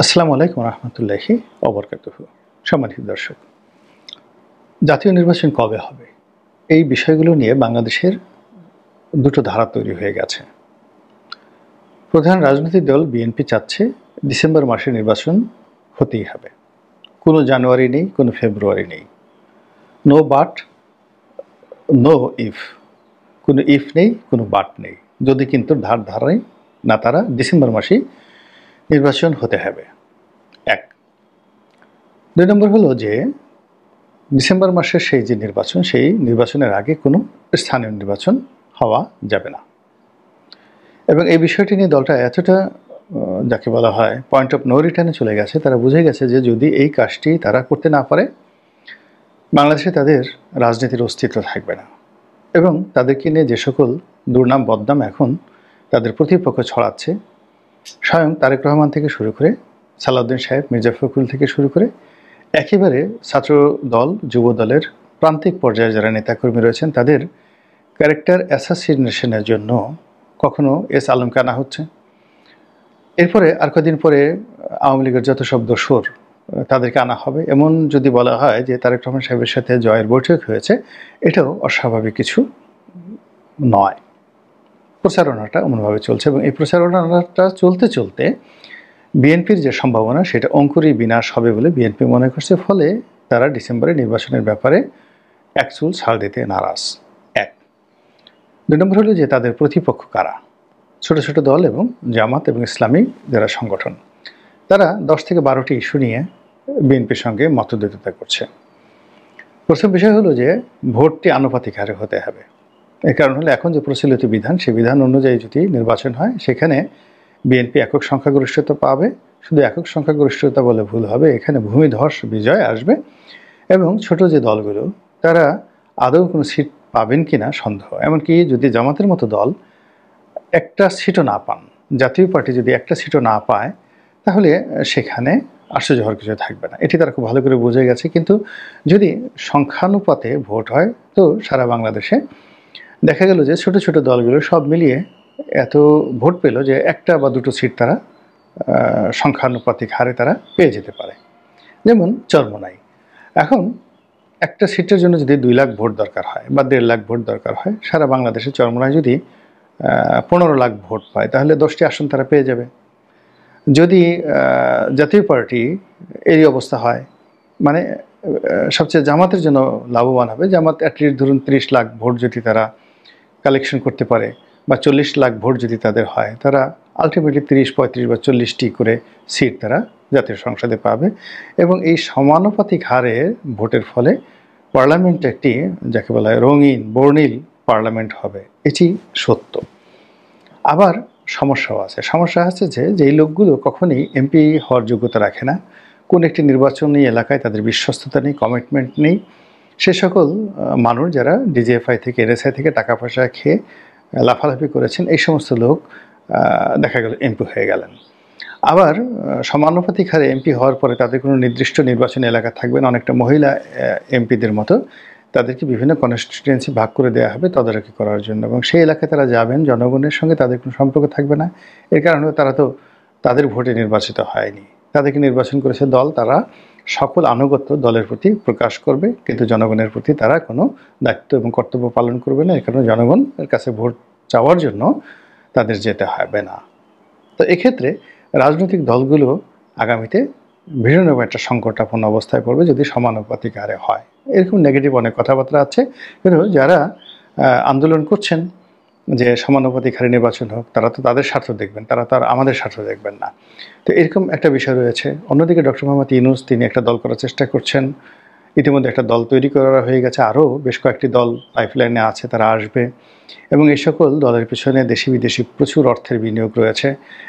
আসসালামু আলাইকুম রহমতুল্লাহি ওবরকাতুহু। সম্মানিত দর্শক, জাতীয় নির্বাচন কবে হবে এই বিষয়গুলো নিয়ে বাংলাদেশের দুটো ধারা তৈরি হয়ে গেছে। প্রধান রাজনৈতিক দল বিএনপি চাচ্ছে ডিসেম্বর মাসে নির্বাচন হতেই হবে। কোনো জানুয়ারি নেই, কোনো ফেব্রুয়ারি নেই, নো বাট, নো ইফ, কোনো ইফ নেই, কোনো বাট নেই, যদি কিন্তু ধারায় না, তারা ডিসেম্বর মাসেই নির্বাচন হতে হবে। এক। দুই নম্বর হলো যে ডিসেম্বর মাসের সেই যে নির্বাচন, সেই নির্বাচনের আগে কোনো স্থানীয় নির্বাচন হওয়া যাবে না। এবং এই বিষয়টি নিয়ে দলটা এতটা যাকে বলা হয় পয়েন্ট অফ নো রিটার্নে চলে গেছে, তারা বুঝে গেছে যে যদি এই কাজটি তারা করতে না পারে, বাংলাদেশে তাদের রাজনীতির অস্তিত্ব থাকবে না। এবং তাদেরকে নিয়ে যে সকল দুর্নাম বদনাম এখন তাদের প্রতিপক্ষ ছড়াচ্ছে, স্বয়ং তারেক রহমান থেকে শুরু করে সালাউদ্দিন সাহেব, মির্জা ফখরুল থেকে শুরু করে একেবারে ছাত্র দল, যুব দলের প্রান্তিক পর্যায়ে যারা নেতাকর্মী রয়েছেন, তাদের ক্যারেক্টার অ্যাসাসিনেশনের জন্য কখনো এস আলমকে আনা হচ্ছে। এরপরে আর কদিন পরে আওয়ামী লীগের যত সব দোসর তাদেরকে আনা হবে। এমন যদি বলা হয় যে তারেক রহমান সাহেবের সাথে জয়ের বৈঠক হয়েছে, এটাও অস্বাভাবিক কিছু নয়। প্রচারণাটা এমনভাবে চলছে এবং এই প্রচারণাটা চলতে চলতে বিএনপির যে সম্ভাবনা সেটা অঙ্কুরই বিনাশ হবে বলে বিএনপি মনে করছে। ফলে তারা ডিসেম্বরে নির্বাচনের ব্যাপারে এক চুল ছাড় দিতে নারাজ। এক। দুই নম্বর হলো যে তাদের প্রতিপক্ষ কারা, ছোট ছোট দল এবং জামাত এবং ইসলামী যারা সংগঠন, তারা 10 থেকে 12টি ইস্যু নিয়ে বিএনপির সঙ্গে মতদ্বৈধতা করছে। প্রথম বিষয় হলো যে ভোটটি আনুপাতিক হারে হতে হবে। এর কারণ হলো এখন যে প্রচলিত বিধান, সেই বিধান অনুযায়ী যদি নির্বাচন হয়, সেখানে বিএনপি একক সংখ্যাগরিষ্ঠতা পাবে। শুধু একক সংখ্যাগরিষ্ঠতা বলে ভুল হবে, এখানে ভূমিধস বিজয় আসবে এবং ছোট যে দলগুলো তারা আদৌ কোনো সিট পাবেন কিনা সন্দেহ। এমনকি যদি জামাতের মতো দল একটা সিটও না পান, জাতীয় পার্টি যদি একটা সিটও না পায়, তাহলে সেখানে আশ্চর্য হওয়ার কিছু থাকবে না। এটি তারা খুব ভালো করে বুঝে গেছে। কিন্তু যদি সংখ্যানুপাতে ভোট হয়, তো সারা বাংলাদেশে দেখা গেল যে ছোট ছোট দলগুলো সব মিলিয়ে এত ভোট পেল যে একটা বা দুটো সিট তারা সংখ্যানুপাতিক হারে তারা পেয়ে যেতে পারে। যেমন চরমোনাই, এখন একটা সিটের জন্য যদি 2 লাখ ভোট দরকার হয় বা 1.5 লাখ ভোট দরকার হয়, সারা বাংলাদেশে চরমোনাই যদি 15 লাখ ভোট পায়, তাহলে 10টি আসন তারা পেয়ে যাবে। যদি জাতীয় পার্টি এরই অবস্থা হয়, মানে সবচেয়ে জামাতের জন্য লাভবান হবে। জামাত অ্যাটলিস্ট ধরুন 30 লাখ ভোট যদি তারা কালেকশন করতে পারে বা 40 লাখ ভোট যদি তাদের হয়, তারা আলটিমেটলি 30, 35 বা 40টি করে সিট তারা জাতীয় সংসদে পাবে এবং এই সমানুপাতিক হারে ভোটের ফলে পার্লামেন্ট একটি যাকে বলা হয় রঙিন বর্ণিল পার্লামেন্ট হবে। এটি সত্য। আবার সমস্যাও আছে। সমস্যা আছে যে যেই লোকগুলো কখনই এমপি হওয়ার যোগ্যতা রাখে না, কোন একটি নির্বাচনী এলাকায় তাদের বিশ্বস্ততা নেই, কমিটমেন্ট নেই, সে সকল মানুষ যারা ডিজিএফআই থেকে এনএসআই থেকে টাকা পয়সা খেয়ে লাফালাফি করেছেন, এই সমস্ত লোক দেখা গেল এমপি হয়ে গেলেন। আবার সমানুপাতিক হারে এমপি হওয়ার পরে তাদের কোনো নির্দিষ্ট নির্বাচনী এলাকা থাকবে না, অনেকটা মহিলা এমপিদের মতো তাদেরকে বিভিন্ন কনস্টিটুয়েন্সি ভাগ করে দেওয়া হবে তদারকি করার জন্য এবং সেই এলাকায় তারা যাবেন, জনগণের সঙ্গে তাদের কোনো সম্পর্ক থাকবে না। এর কারণে তারা তো তাদের ভোটে নির্বাচিত হয়নি, তাদেরকে নির্বাচন করেছে দল, তারা সকল আনুগত্য দলের প্রতি প্রকাশ করবে, কিন্তু জনগণের প্রতি তারা কোনো দায়িত্ব এবং কর্তব্য পালন করবে না। এর কারণে জনগণের কাছে ভোট চাওয়ার জন্য তাদের যেতে হবে না। তো এক্ষেত্রে রাজনৈতিক দলগুলো আগামীতে ভিন্ন একটা সংকটাপন্ন অবস্থায় পড়বে যদি সমানুপাতিক হারে হয়। এরকম নেগেটিভ অনেক কথাবার্তা আছে, কিন্তু যারা আন্দোলন করছেন যে সমানুপাতিক হারে নির্বাচন হোক, তারা তো তাদের স্বার্থ দেখবেন, তারা তো আর আমাদের স্বার্থ দেখবেন না। তো এরকম একটা বিষয় রয়েছে। অন্যদিকে ডক্টর মোহাম্মদ ইউনূস তিনি একটা দল করার চেষ্টা করছেন। ইতিমধ্যে একটা দল তৈরি করা হয়ে গেছে, আরও বেশ কয়েকটি দল পাইপলাইনে আছে, তারা আসবে এবং এই সকল দলের পিছনে দেশি বিদেশি প্রচুর অর্থের বিনিয়োগ রয়েছে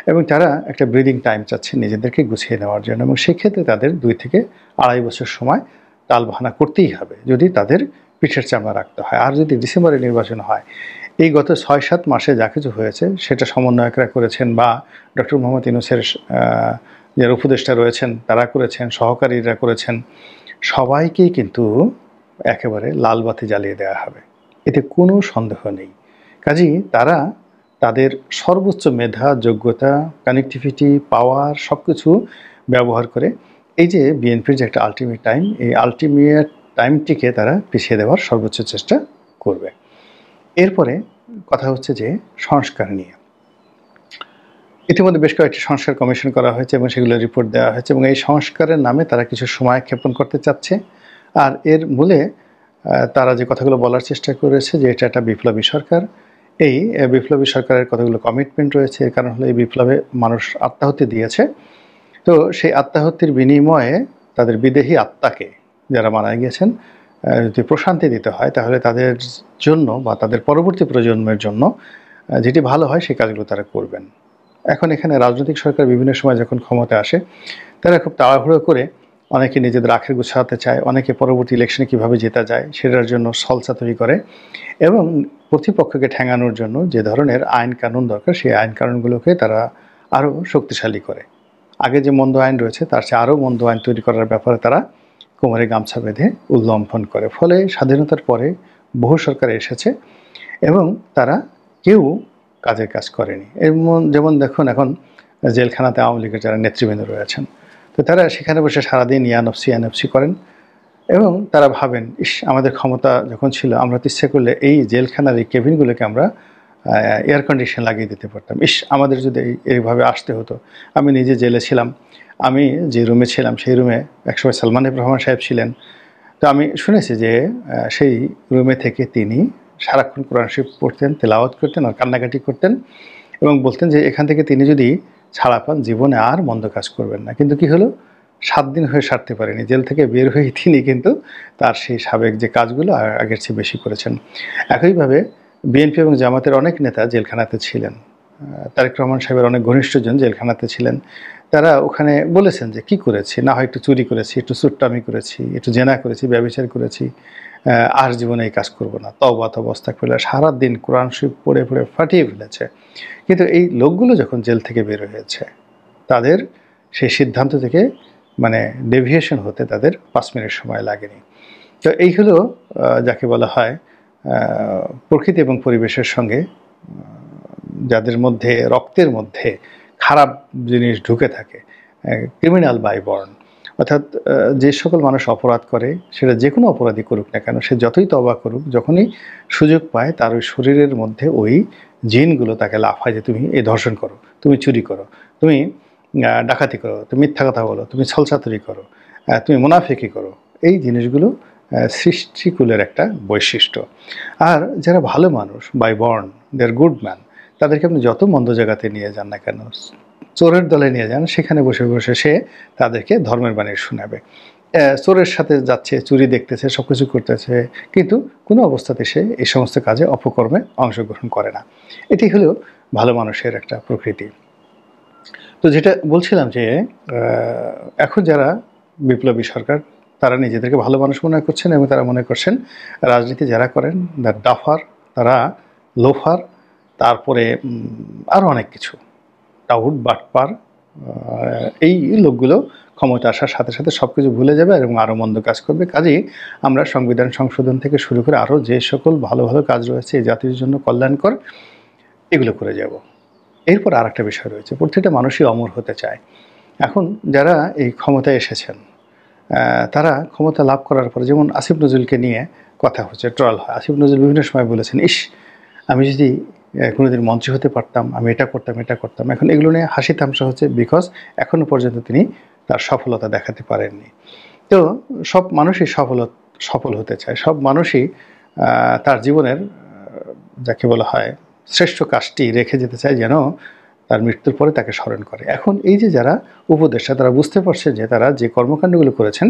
এবং তারা একটা ব্রিদিং টাইম চাচ্ছে নিজেদেরকে গুছিয়ে নেওয়ার জন্য এবং সেক্ষেত্রে তাদের 2 থেকে 2.5 বছর সময় টালবাহানা করতেই হবে যদি তাদের পিঠের চামড়া রাখতে হয়। আর যদি ডিসেম্বরে নির্বাচন হয়, এই গত 6-7 মাসে যা কিছু হয়েছে সেটা সমন্বয়করা করেছেন বা ডক্টর মোহাম্মদ ইউনূসের যারা উপদেষ্টা রয়েছেন তারা করেছেন, সহকারীরা করেছেন, সবাইকেই কিন্তু একেবারে লাল বাতি জ্বালিয়ে দেওয়া হবে, এতে কোনো সন্দেহ নেই। কাজেই তারা তাদের সর্বোচ্চ মেধা, যোগ্যতা, কানেক্টিভিটি, পাওয়ার সব কিছু ব্যবহার করে এই যে বিএনপির যে একটা আলটিমেট টাইম, এই আলটিমেট টাইমটিকে তারা পিছিয়ে দেওয়ার সর্বোচ্চ চেষ্টা করবে। এরপরে কথা হচ্ছে যে সংস্কার নিয়ে ইতিমধ্যে বেশ কয়েকটি সংস্কার কমিশন করা হয়েছে এবং সেগুলো রিপোর্ট দেওয়া হয়েছে এবং এই সংস্কারের নামে তারা কিছু সময় ক্ষেপণ করতে চাচ্ছে। আর এর মূলে তারা যে কথাগুলো বলার চেষ্টা করেছে যে এটা একটা বিপ্লবী সরকার, এই বিপ্লবী সরকারের কতগুলো কমিটমেন্ট রয়েছে। এর কারণ হলো এই বিপ্লবে মানুষ আত্মাহুতি দিয়েছে। তো সেই আত্মাহুতির বিনিময়ে তাদের বিদেহী আত্মাকে যারা মারা গিয়েছেন যদি প্রশান্তি দিতে হয় তাহলে তাদের জন্য বা তাদের পরবর্তী প্রজন্মের জন্য যেটি ভালো হয় সেই কাজগুলো তারা করবেন। এখন এখানে রাজনৈতিক সরকার বিভিন্ন সময় যখন ক্ষমতায় আসে তারা খুব তাড়াহুড়ো করে অনেকে নিজেদের আখের গুছাতে চায়, অনেকে পরবর্তী ইলেকশনে কীভাবে জেতা যায় সেটার জন্য সলসা তৈরি করে এবং প্রতিপক্ষকে ঠেঙানোর জন্য যে ধরনের আইন কানুন দরকার সেই আইন কানুনগুলোকে তারা আরও শক্তিশালী করে। আগে যে মন্দ আইন রয়েছে তার চেয়ে আরও মন্দ আইন তৈরি করার ব্যাপারে তারা কোমরে গামছা বেঁধে উল্লম্ফন করে। ফলে স্বাধীনতার পরে বহু সরকার এসেছে এবং তারা কেউ কাজের কাজ করেনি। যেমন দেখুন এখন জেলখানাতে আওয়ামী লীগের যারা নেতৃবৃন্দ রয়েছেন, তো তারা সেখানে বসে সারাদিন ইয়ানফসি করেন এবং তারা ভাবেন ইস আমাদের ক্ষমতা যখন ছিল আমরা তো ইচ্ছে করলে এই জেলখানার এই কেবিনগুলোকে আমরা এয়ার কন্ডিশন লাগিয়ে দিতে পারতাম। ইস আমাদের যদি এইভাবে আসতে হতো। আমি নিজে জেলে ছিলাম, আমি যে রুমে ছিলাম সেই রুমে একসময় সালমান এফ রহমান সাহেব ছিলেন। তো আমি শুনেছি যে সেই রুমে থেকে তিনি সারাক্ষণ কোরআন শরীফ পড়তেন, তেলাওয়াত করতেন আর কান্নাকাটি করতেন এবং বলতেন যে এখান থেকে তিনি যদি ছাড়া পান জীবনে আর মন্দ কাজ করবেন না। কিন্তু কি হলো, 7 দিন হয়ে সারতে পারেনি। জেল থেকে বের হয়ে তিনি কিন্তু তার সেই সাবেক যে কাজগুলো আগের চেয়ে বেশি করেছেন। একইভাবে বিএনপি এবং জামাতের অনেক নেতা জেলখানাতে ছিলেন। তারেক রহমান সাহেবের অনেক ঘনিষ্ঠজন জেলখানাতে ছিলেন। তারা ওখানে বলেছেন যে কি করেছি, না হয় একটু চুরি করেছি, একটু সুট্টামি করেছি, একটু জেনা করেছি, ব্যভিচার করেছি, আর জীবনে এই কাজ করব না, তওবা আস্তাগফিরুল্লাহ সারাদিন কোরআন শরীফ পড়ে পড়ে ফাটিয়ে ফেলেছে। কিন্তু এই লোকগুলো যখন জেল থেকে বের হয়েছে তাদের সেই সিদ্ধান্ত থেকে মানে ডেভিয়েশন হতে তাদের 5 মিনিট সময় লাগেনি। তো এই হলো যাকে বলা হয় প্রকৃতি এবং পরিবেশের সঙ্গে যাদের মধ্যে রক্তের মধ্যে খারাপ জিনিস ঢুকে থাকে, ক্রিমিনাল বাই বর্ন, অর্থাৎ যে সকল মানুষ অপরাধ করে সেটা যে কোনো অপরাধী করুক না কেন, সে যতই তওবা করুক যখনই সুযোগ পায় তার ওই শরীরের মধ্যে ওই জিনগুলো তাকে লাফায় যে তুমি এই ধর্ষণ করো, তুমি চুরি করো, তুমি ডাকাতি করো, তুমি মিথ্যা কথা বলো, তুমি ছলচাতুরি করো, তুমি মুনাফিকি করো। এই জিনিসগুলো সৃষ্টিকুলের একটা বৈশিষ্ট্য। আর যারা ভালো মানুষ by born, they are good man, তাদেরকে আপনি যত মন্দ জায়গাতে নিয়ে যান না কেন, চোরের দলে নিয়ে যান, সেখানে বসে বসে সে তাদেরকে ধর্মের বাণী শোনাবে। চোরের সাথে যাচ্ছে, চুরি দেখতেছে, সব কিছু করতেছে, কিন্তু কোনো অবস্থাতে সে এই সমস্ত কাজে অপকর্মে অংশগ্রহণ করে না। এটি হলো ভালো মানুষের একটা প্রকৃতি। তো যেটা বলছিলাম যে এখন যারা বিপ্লবী সরকার তারা নিজেদেরকে ভালো মানুষ মনে করছেন এবং তারা মনে করছেন রাজনীতি যারা করেন তারা ডাফার, তারা লোফার, তারপরে আরও অনেক কিছু টাউট বাটপার। এই লোকগুলো ক্ষমতা আসার সাথে সাথে সব কিছু ভুলে যাবে এবং আরও মন্দ কাজ করবে। কাজেই আমরা সংবিধান সংশোধন থেকে শুরু করে আরও যে সকল ভালো ভালো কাজ রয়েছে এই জাতির জন্য কল্যাণকর, এগুলো করে যাব। এরপর আর একটা বিষয় রয়েছে, প্রত্যেকটা মানুষই অমর হতে চায়। এখন যারা এই ক্ষমতায় এসেছেন তারা ক্ষমতা লাভ করার পরে যেমন আসিফ নজরুলকে নিয়ে কথা হচ্ছে, ট্রল হয়। আসিফ নজরুল বিভিন্ন সময় বলেছেন ইস আমি যদি কোনোদিন মন্ত্রী হতে পারতাম, আমি এটা করতাম এটা করতাম। এখন এগুলো নিয়ে হাসি তামসা হচ্ছে বিকজ এখনও পর্যন্ত তিনি তার সফলতা দেখাতে পারেননি। তো সব মানুষই সফল হতে চায়, সব মানুষই তার জীবনের যাকে বলা হয় শ্রেষ্ঠ কাজটি রেখে যেতে চায় যেন তার মৃত্যুর পরে তাকে স্মরণ করে। এখন এই যে যারা উপদেষ্টা তারা বুঝতে পারছে যে তারা যে কর্মকাণ্ডগুলো করেছেন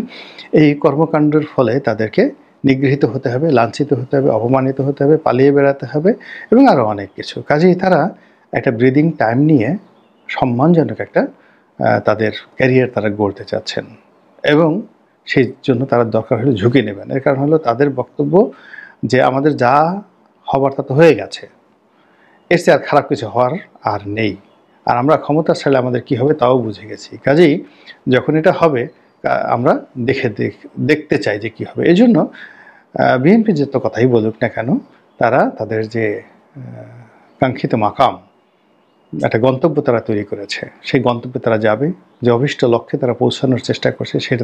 এই কর্মকাণ্ডের ফলে তাদেরকে নিগৃহীত হতে হবে, লাঞ্ছিত হতে হবে, অপমানিত হতে হবে, পালিয়ে বেড়াতে হবে এবং আরও অনেক কিছু। কাজেই তারা একটা ব্রিদিং টাইম নিয়ে সম্মানজনক একটা তাদের ক্যারিয়ার তারা গড়তে চাচ্ছেন এবং সেই জন্য তারা দরকার হলে ঝুঁকি নেবেন। এর কারণ হলো তাদের বক্তব্য যে আমাদের যা হবার তা তো হয়ে গেছে, এর চেয়ে আর খারাপ কিছু হওয়ার আর নেই, আর আমরা ক্ষমতা ছাড়লে আমাদের কি হবে তাও বুঝে গেছি। কাজেই যখন এটা হবে আমরা দেখতে চাই যে কি হবে। এই জন্য বিএনপি যত কথাই বলুক না কেন তারা তাদের যে কাঙ্ক্ষিত মাকাম একটা গন্তব্য তারা তৈরি করেছে, সেই গন্তব্যে তারা যাবে, যে অভীষ্ট লক্ষ্যে তারা পৌঁছানোর চেষ্টা করছে সেটা